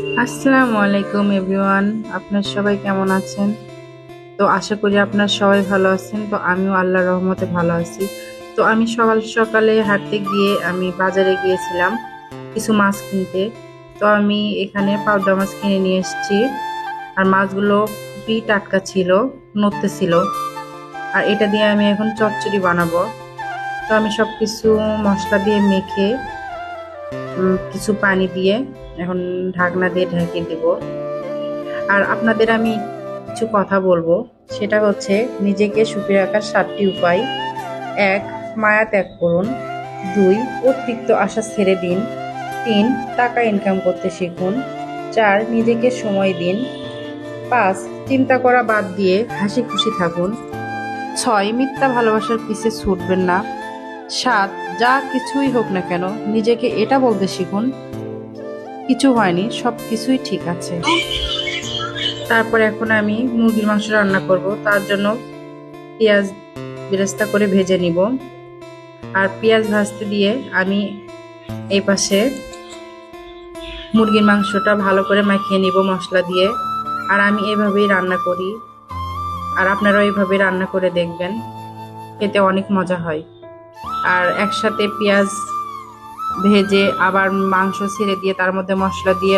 আসসালামু আলাইকুম এভরিওয়ান, আপনার সবাই কেমন আছেন? তো আশা করি আপনার সবাই ভালো আছেন। তো আমিও আল্লাহর রহমতে ভালো আছি। তো আমি সকাল সকালে হাঁটতে গিয়ে আমি বাজারে গিয়েছিলাম কিছু মাছ কিনতে। তো আমি এখানে পাবদা মাছ কিনে নিয়ে এসেছি। আর মাছগুলো খুবই টাটকা ছিল, নড়তে ছিল। আর এটা দিয়ে আমি এখন চচ্চড়ি বানাবো। তো আমি সব কিছু মশলা দিয়ে মেখে কিছু পানি দিয়ে এখন ঢাকনা দিয়ে ঢেকে দেব। আর আপনাদের আমি কিছু কথা বলবো, সেটা হচ্ছে নিজেকে সুখী রাখার 7টি উপায়। 1. মায়া ত্যাগ করুন। 2. অতিরিক্ত আশা ছেড়ে দিন। 3. টাকা ইনকাম করতে শিখুন। 4. নিজেকে সময় দিন। 5. চিন্তা করা বাদ দিয়ে হাসি খুশি থাকুন। 6. মিথ্যা ভালোবাসার পিছে ছুটবেন না। 7. যা কিছুই হোক না কেন নিজেকে এটা বলতে শিখুন, কিছু হয়নি, সব কিছুই ঠিক আছে। তারপর এখন আমি মুরগির মাংস রান্না করব। তার জন্য পেঁয়াজ বেরেস্তা করে ভেজে নিব। আর পেঁয়াজ ভাজতে দিয়ে আমি এই পাশে মুরগির মাংসটা ভালো করে মাখিয়ে নিব মশলা দিয়ে। আর আমি এভাবেই রান্না করি, আর আপনারাও এইভাবে রান্না করে দেখবেন, খেতে অনেক মজা হয়। আর একসাথে পেঁয়াজ ভেজে আবার মাংস ছেড়ে দিয়ে তার মধ্যে মশলা দিয়ে